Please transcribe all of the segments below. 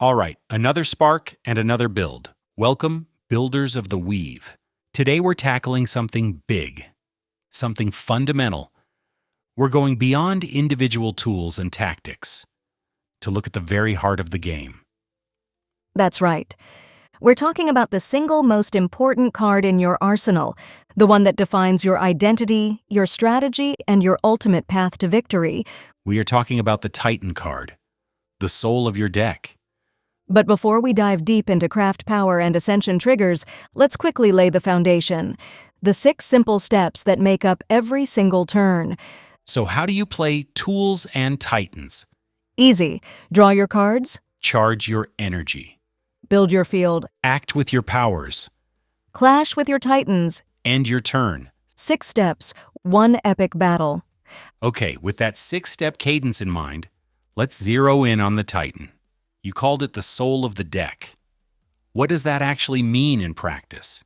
All right, another spark and another build. Welcome, builders of the weave. Today we're tackling something big, something fundamental. We're going beyond individual tools and tactics to look at the very heart of the game. That's right. We're talking about the single most important card in your arsenal, the one that defines your identity, your strategy, and your ultimate path to victory. We are talking about the Titan card, the soul of your deck. But before we dive deep into craft power and ascension triggers, let's quickly lay the foundation. The 6 simple steps that make up every single turn. So how do you play tools and Titans? Easy. Draw your cards. Charge your energy. Build your field. Act with your powers. Clash with your Titans. End your turn. 6 steps. 1 epic battle. Okay, with that 6-step cadence in mind, let's zero in on the Titan. You called it the soul of the deck. What does that actually mean in practice?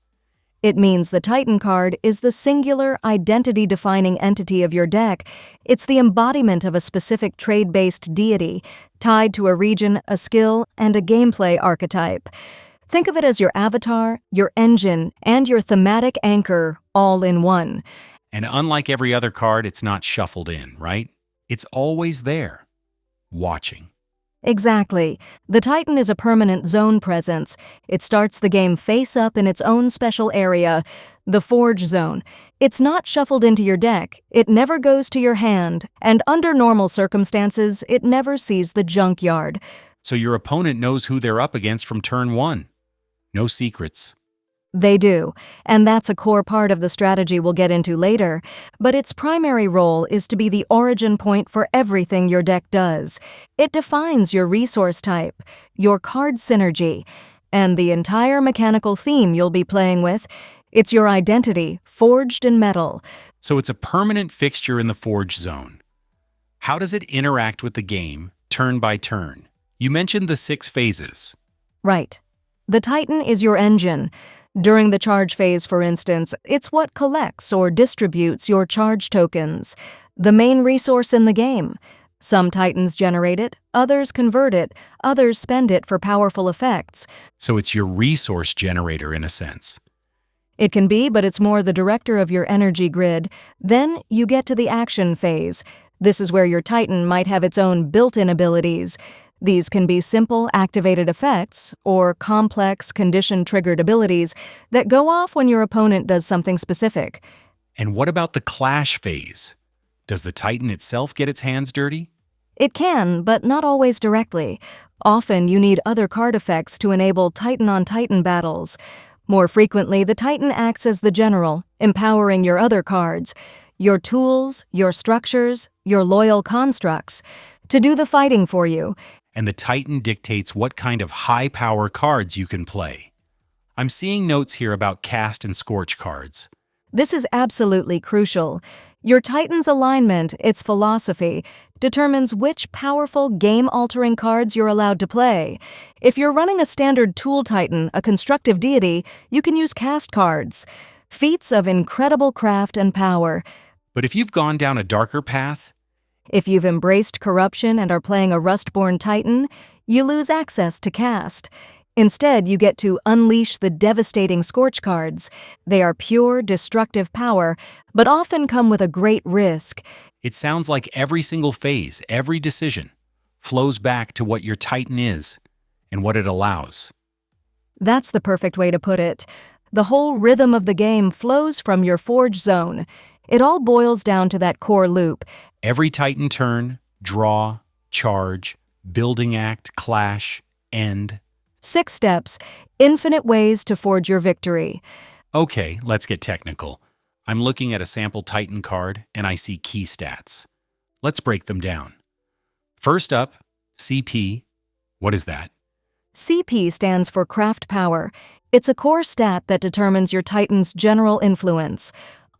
It means the Titan card is the singular, identity-defining entity of your deck. It's the embodiment of a specific trade-based deity, tied to a region, a skill, and a gameplay archetype. Think of it as your avatar, your engine, and your thematic anchor all in one. And unlike every other card, it's not shuffled in, right? It's always there, watching. Exactly. The Titan is a permanent zone presence. It starts the game face up in its own special area, the Forge Zone. It's not shuffled into your deck, it never goes to your hand, and under normal circumstances, it never sees the junkyard. So your opponent knows who they're up against from turn 1. No secrets. They do, and that's a core part of the strategy we'll get into later, but its primary role is to be the origin point for everything your deck does. It defines your resource type, your card synergy, and the entire mechanical theme you'll be playing with. It's your identity, forged in metal. So it's a permanent fixture in the Forge Zone. How does it interact with the game, turn by turn? You mentioned the 6 phases. Right. The Titan is your engine. During the charge phase, for instance, it's what collects or distributes your charge tokens, the main resource in the game. Some Titans generate it, others convert it, others spend it for powerful effects. So it's your resource generator in a sense. It can be, but it's more the director of your energy grid. Then you get to the action phase. This is where your Titan might have its own built-in abilities. These can be simple activated effects or complex condition-triggered abilities that go off when your opponent does something specific. And what about the clash phase? Does the Titan itself get its hands dirty? It can, but not always directly. Often you need other card effects to enable Titan-on-Titan battles. More frequently, the Titan acts as the general, empowering your other cards, your tools, your structures, your loyal constructs, to do the fighting for you. And the Titan dictates what kind of high-power cards you can play. I'm seeing notes here about cast and scorch cards. This is absolutely crucial. Your Titan's alignment, its philosophy, determines which powerful game-altering cards you're allowed to play. If you're running a standard Tool Titan, a constructive deity, you can use cast cards, feats of incredible craft and power. But if you've gone down a darker path, if you've embraced corruption and are playing a Rustborn Titan, you lose access to cast. Instead, you get to unleash the devastating Scorch cards. They are pure, destructive power, but often come with a great risk. it sounds like every single phase, every decision, flows back to what your Titan is and what it allows. That's the perfect way to put it. The whole rhythm of the game flows from your Forge Zone. It all boils down to that core loop. Every Titan turn, draw, charge, building act, clash, end. 6 steps, infinite ways to forge your victory. Okay, let's get technical. I'm looking at a sample Titan card and I see key stats. Let's break them down. First up, CP. What is that? CP stands for Craft Power. It's a core stat that determines your Titan's general influence.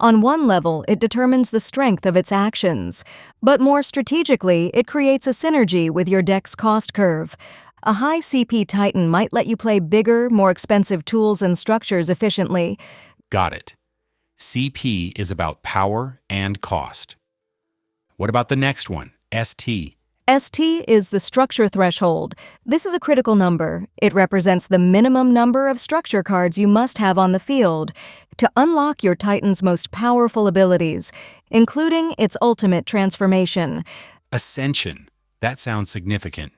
On one level, it determines the strength of its actions, but more strategically, it creates a synergy with your deck's cost curve. A high CP Titan might let you play bigger, more expensive tools and structures efficiently. Got it. CP is about power and cost. What about the next one, ST, ST is the structure threshold. This is a critical number. It represents the minimum number of structure cards you must have on the field to unlock your Titan's most powerful abilities, including its ultimate transformation. Ascension. That sounds significant.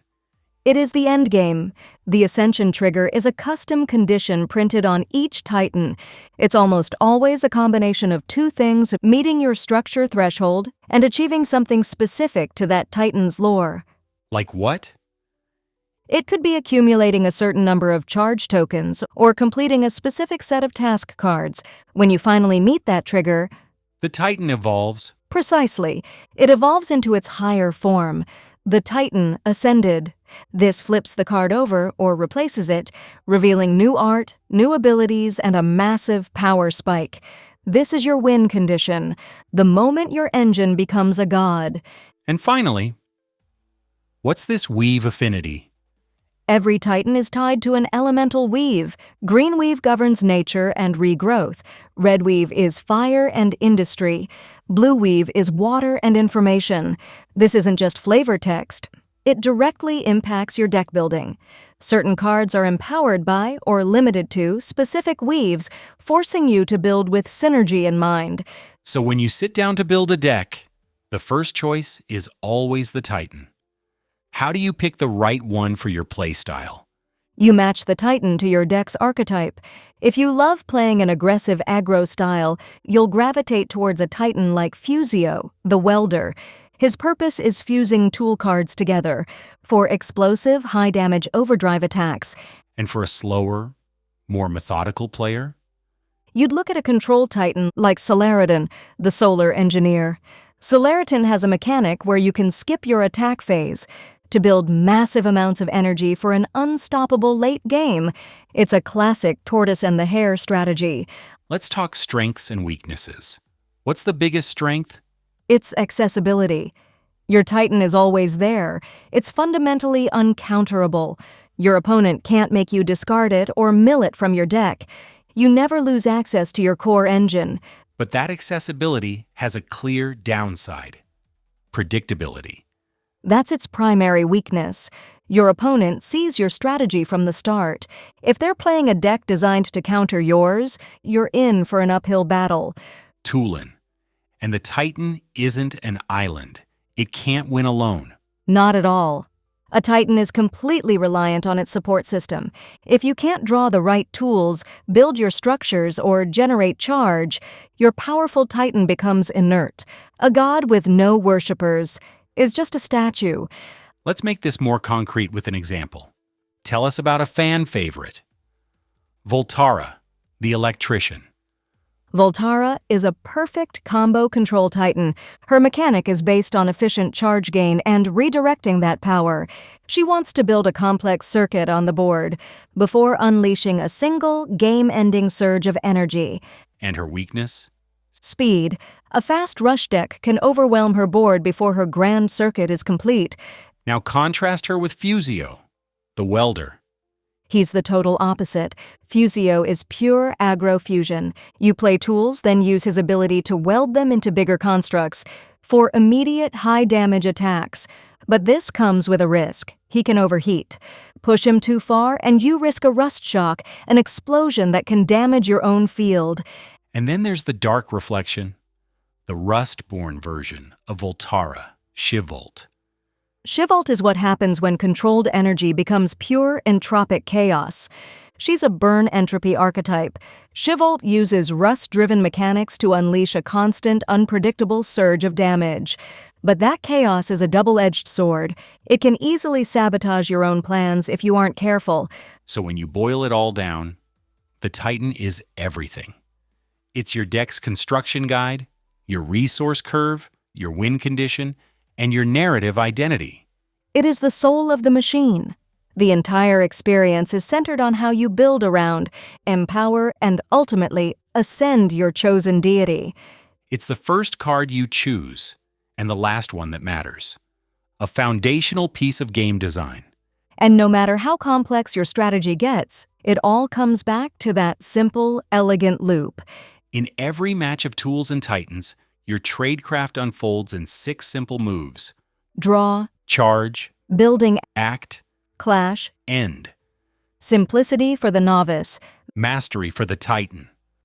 It is the endgame. The Ascension trigger is a custom condition printed on each Titan. It's almost always a combination of two things: meeting your structure threshold and achieving something specific to that Titan's lore. Like what? It could be accumulating a certain number of charge tokens or completing a specific set of task cards. When you finally meet that trigger, The Titan evolves. precisely, it evolves into its higher form. The Titan ascended. This flips the card over or replaces it, revealing new art, new abilities, and a massive power spike. This is your win condition, the moment your engine becomes a god. And finally, what's this weave affinity? Every Titan is tied to an elemental weave. Green weave governs nature and regrowth. Red weave is fire and industry. Blue weave is water and information. This isn't just flavor text. It directly impacts your deck building. Certain cards are empowered by or limited to specific weaves, forcing you to build with synergy in mind. So when you sit down to build a deck, the first choice is always the Titan. How do you pick the right one for your playstyle? You match the Titan to your deck's archetype. If you love playing an aggressive aggro style, you'll gravitate towards a Titan like Fusio, the Welder. His purpose is fusing tool cards together for explosive, high-damage overdrive attacks. And for a slower, more methodical player? You'd look at a control Titan like Solaritan, the Solar Engineer. Solaritan has a mechanic where you can skip your attack phase to build massive amounts of energy for an unstoppable late game. It's a classic tortoise and the hare strategy. Let's talk strengths and weaknesses. What's the biggest strength? It's accessibility. Your Titan is always there. It's fundamentally uncounterable. Your opponent can't make you discard it or mill it from your deck. You never lose access to your core engine. But that accessibility has a clear downside: predictability. That's its primary weakness. Your opponent sees your strategy from the start. If they're playing a deck designed to counter yours, you're in for an uphill battle. Toolin. And the Titan isn't an island. It can't win alone. Not at all. A Titan is completely reliant on its support system. If you can't draw the right tools, build your structures, or generate charge, your powerful Titan becomes inert. A god with no worshippers is just a statue. Let's make this more concrete with an example. Tell us about a fan favorite. Voltara, the electrician. Voltara is a perfect combo control Titan. Her mechanic is based on efficient charge gain and redirecting that power. She wants to build a complex circuit on the board before unleashing a single game-ending surge of energy. And her weakness? Speed. A fast rush deck can overwhelm her board before her grand circuit is complete. Now contrast her with Fusio, the welder. He's the total opposite. Fusio is pure aggro fusion. You play tools, then use his ability to weld them into bigger constructs for immediate high-damage attacks. But this comes with a risk. He can overheat. Push him too far, and you risk a rust shock, an explosion that can damage your own field. And then there's the dark reflection, the rust-born version of Voltara, Shivult. Shivult is what happens when controlled energy becomes pure entropic chaos. She's a burn entropy archetype. Shivult uses rust-driven mechanics to unleash a constant, unpredictable surge of damage. But that chaos is a double-edged sword. It can easily sabotage your own plans if you aren't careful. So when you boil it all down, the Titan is everything. It's your deck's construction guide, your resource curve, your win condition, and your narrative identity. It is the soul of the machine. The entire experience is centered on how you build around, empower, and ultimately ascend your chosen deity. It's the first card you choose, and the last one that matters. A foundational piece of game design. And no matter how complex your strategy gets, it all comes back to that simple, elegant loop. In every match of Tools and Titans, your tradecraft unfolds in 6 simple moves. Draw, charge, building, act, clash, end. simplicity for the novice, Mastery for the Titan.